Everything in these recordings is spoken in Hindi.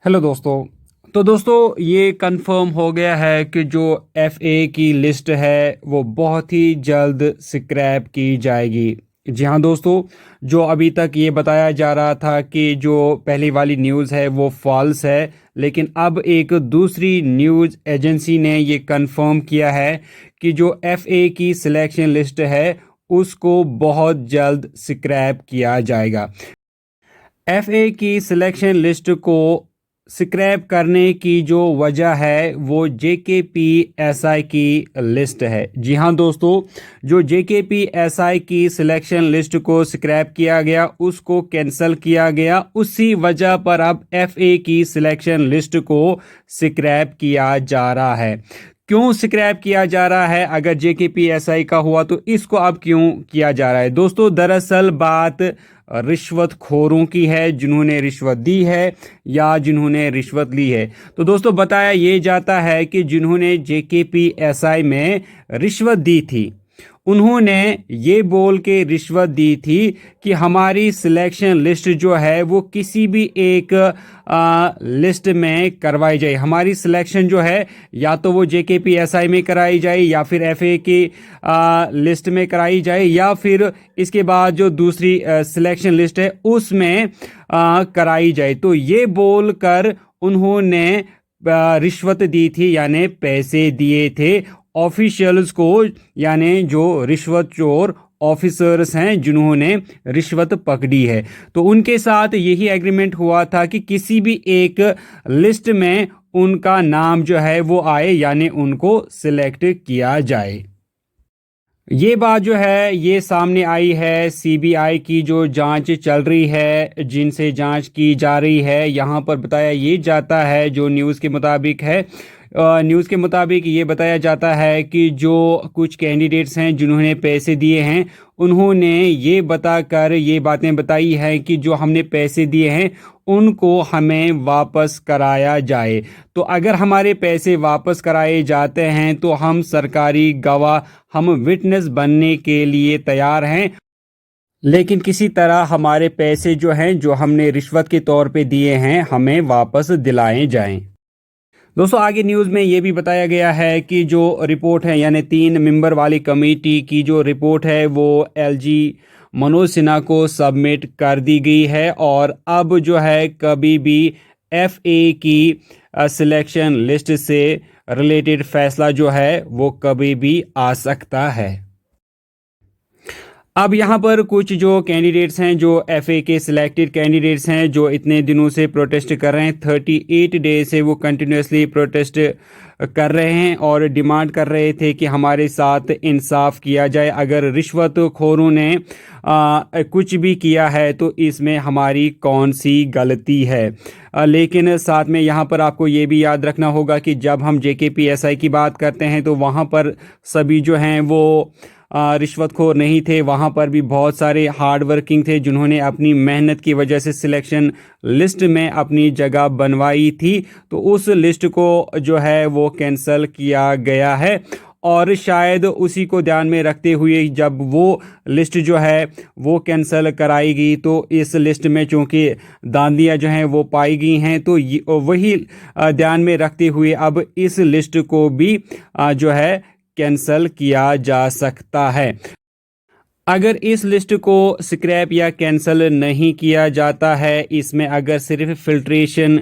हेलो दोस्तों। तो दोस्तों ये कंफर्म हो गया है कि जो एफए की लिस्ट है वो बहुत ही जल्द स्क्रैप की जाएगी। जी हाँ दोस्तों, जो अभी तक ये बताया जा रहा था कि जो पहली वाली न्यूज़ है वो फॉल्स है, लेकिन अब एक दूसरी न्यूज़ एजेंसी ने ये कंफर्म किया है कि जो एफए की सिलेक्शन लिस्ट है उसको बहुत जल्द स्क्रैप किया जाएगा। एफए की सिलेक्शन लिस्ट को स्क्रैप करने की जो वजह है वो जेकेपीएसआई की लिस्ट है। जी हाँ दोस्तों, जो जेकेपीएसआई की सिलेक्शन लिस्ट को स्क्रैप किया गया उसको कैंसिल किया गया, उसी वजह पर अब एफए की सिलेक्शन लिस्ट को स्क्रैप किया जा रहा है। क्यों स्क्रैप किया जा रहा है? अगर जेकेपीएसआई का हुआ तो इसको अब क्यों किया जा रहा है? दोस्तों दरअसल बात रिश्वतखोरों की है, जिन्होंने रिश्वत दी है या जिन्होंने रिश्वत ली है। तो दोस्तों बताया ये जाता है कि जिन्होंने जेकेपीएसआई में रिश्वत दी थी उन्होंने ये बोल के रिश्वत दी थी कि हमारी सिलेक्शन लिस्ट जो है वो किसी भी एक लिस्ट में करवाई जाए। हमारी सिलेक्शन जो है या तो वो जेकेपीएसआई में कराई जाए या फिर एफए की लिस्ट में कराई जाए या फिर इसके बाद जो दूसरी सिलेक्शन लिस्ट है उसमें कराई जाए। तो ये बोल कर उन्होंने रिश्वत दी थी, यानी पैसे दिए थे ऑफिशियल्स को, यानी जो रिश्वत चोर ऑफिसर्स हैं जिन्होंने रिश्वत पकड़ी है। तो उनके साथ यही एग्रीमेंट हुआ था कि किसी भी एक लिस्ट में उनका नाम जो है वो आए, यानी उनको सिलेक्ट किया जाए। ये बात जो है ये सामने आई है, सीबीआई की जो जांच चल रही है, जिनसे जांच की जा रही है। यहाँ पर बताया ये जाता है, जो न्यूज़ के मुताबिक है, न्यूज़ के मुताबिक ये बताया जाता है कि जो कुछ कैंडिडेट्स हैं जिन्होंने पैसे दिए हैं उन्होंने ये बताकर ये बातें बताई हैं कि जो हमने पैसे दिए हैं उनको हमें वापस कराया जाए। तो अगर हमारे पैसे वापस कराए जाते हैं तो हम सरकारी गवाह, हम विटनेस बनने के लिए तैयार हैं, लेकिन किसी तरह हमारे पैसे जो हैं जो हमने रिश्वत के तौर पे दिए हैं हमें वापस दिलाए जाएं। दोस्तों आगे न्यूज़ में ये भी बताया गया है कि जो रिपोर्ट है, यानी 3 मेंबर वाली कमेटी की जो रिपोर्ट है वो एलजी मनोज सिन्हा को सबमिट कर दी गई है और अब जो है कभी भी एफए की सिलेक्शन लिस्ट से रिलेटेड फैसला जो है वो कभी भी आ सकता है। अब यहाँ पर कुछ जो कैंडिडेट्स हैं, जो एफए के सिलेक्टेड कैंडिडेट्स हैं, जो इतने दिनों से प्रोटेस्ट कर रहे हैं, 38 डे से वो कंटिन्यूसली प्रोटेस्ट कर रहे हैं और डिमांड कर रहे थे कि हमारे साथ इंसाफ किया जाए। अगर रिश्वतखोरों ने कुछ भी किया है तो इसमें हमारी कौन सी गलती है। लेकिन साथ में यहाँ पर आपको ये भी याद रखना होगा कि जब हम जेकेपीएसआई की बात करते हैं तो वहाँ पर सभी जो हैं वो रिश्वतखोर नहीं थे। वहाँ पर भी बहुत सारे हार्ड वर्किंग थे जिन्होंने अपनी मेहनत की वजह से सिलेक्शन लिस्ट में अपनी जगह बनवाई थी। तो उस लिस्ट को जो है वो कैंसिल किया गया है और शायद उसी को ध्यान में रखते हुए जब वो लिस्ट जो है वो कैंसिल कराएगी तो इस लिस्ट में चूँकि दांदियाँ जो हैं वो पाई गई हैं, तो वही ध्यान में रखते हुए अब इस लिस्ट को भी जो है कैंसिल किया जा सकता है। अगर इस लिस्ट को स्क्रैप या कैंसिल नहीं किया जाता है, इसमें अगर सिर्फ फिल्ट्रेशन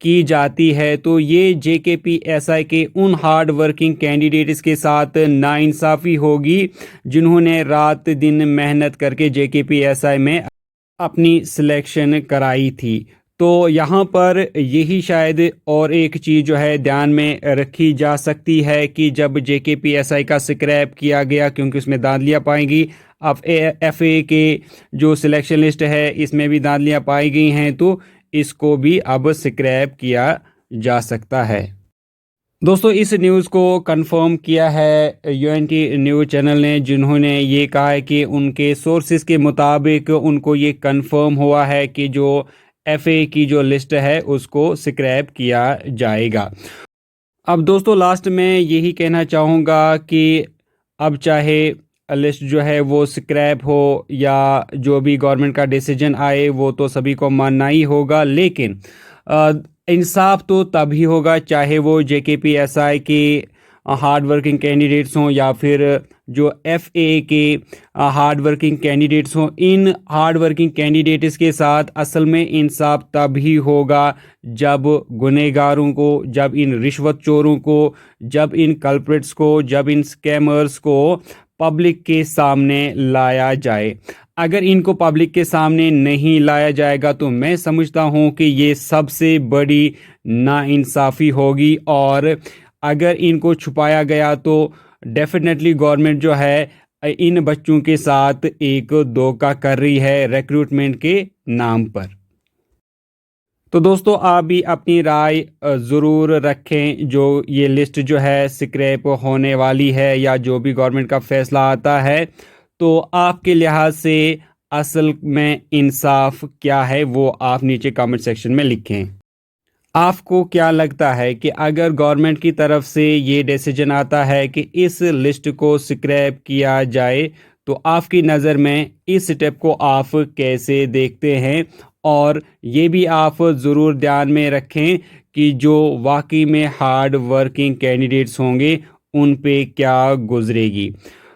की जाती है, तो ये जेकेपीएसआई के उन हार्ड वर्किंग कैंडिडेट्स के साथ नाइंसाफ़ी होगी जिन्होंने रात दिन मेहनत करके जेकेपीएसआई में अपनी सिलेक्शन कराई थी। तो यहाँ पर यही शायद और एक चीज़ जो है ध्यान में रखी जा सकती है कि जब जेकेपीएसआई का स्क्रैप किया गया, क्योंकि उसमें धांधलियाँ पाएंगी, अब एफए के जो सिलेक्शन लिस्ट है इसमें भी धांधलियाँ पाई गई हैं, तो इसको भी अब स्क्रैप किया जा सकता है। दोस्तों इस न्यूज़ को कंफर्म किया है यूएनटी न्यूज़ चैनल ने, जिन्होंने ये कहा है कि उनके सोर्सेज के मुताबिक उनको ये कंफर्म हुआ है कि जो एफए की जो लिस्ट है उसको स्क्रैप किया जाएगा। अब दोस्तों लास्ट में यही कहना चाहूँगा कि अब चाहे लिस्ट जो है वो स्क्रैप हो या जो भी गवर्नमेंट का डिसीजन आए वो तो सभी को मानना ही होगा, लेकिन इंसाफ तो तभी होगा चाहे वो JKPSI के हार्ड वर्किंग कैंडिडेट्स हों या फिर जो FA के हार्ड वर्किंग कैंडिडेट्स हों। इन हार्ड वर्किंग कैंडिडेट्स के साथ असल में इंसाफ तभी होगा जब गुनहगारों को, जब इन रिश्वत चोरों को, जब इन कल्प्रिट्स को, जब इन स्कैमर्स को पब्लिक के सामने लाया जाए। अगर इनको पब्लिक के सामने नहीं लाया जाएगा तो मैं समझता हूँ कि ये सबसे बड़ी नाइंसाफ़ी होगी, और अगर इनको छुपाया गया तो डेफिनेटली गवर्नमेंट जो है इन बच्चों के साथ एक धोखा कर रही है रिक्रूटमेंट के नाम पर। तो दोस्तों आप भी अपनी राय ज़रूर रखें। जो ये लिस्ट जो है स्क्रैप होने वाली है या जो भी गवर्नमेंट का फैसला आता है, तो आपके लिहाज से असल में इंसाफ क्या है वो आप नीचे कमेंट सेक्शन में लिखें। आपको क्या लगता है कि अगर गवर्नमेंट की तरफ से ये डिसीजन आता है कि इस लिस्ट को स्क्रैप किया जाए, तो आपकी नज़र में इस स्टेप को आप कैसे देखते हैं? और ये भी आप ज़रूर ध्यान में रखें कि जो वाकई में हार्ड वर्किंग कैंडिडेट्स होंगे उन पे क्या गुजरेगी।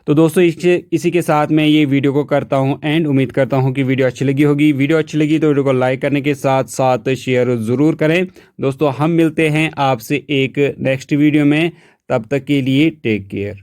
तो दोस्तों इसी के साथ मैं ये वीडियो को करता हूँ एंड उम्मीद करता हूँ कि वीडियो अच्छी लगी होगी। वीडियो अच्छी लगी तो वीडियो को लाइक करने के साथ साथ शेयर ज़रूर करें। दोस्तों हम मिलते हैं आपसे एक नेक्स्ट वीडियो में, तब तक के लिए टेक केयर।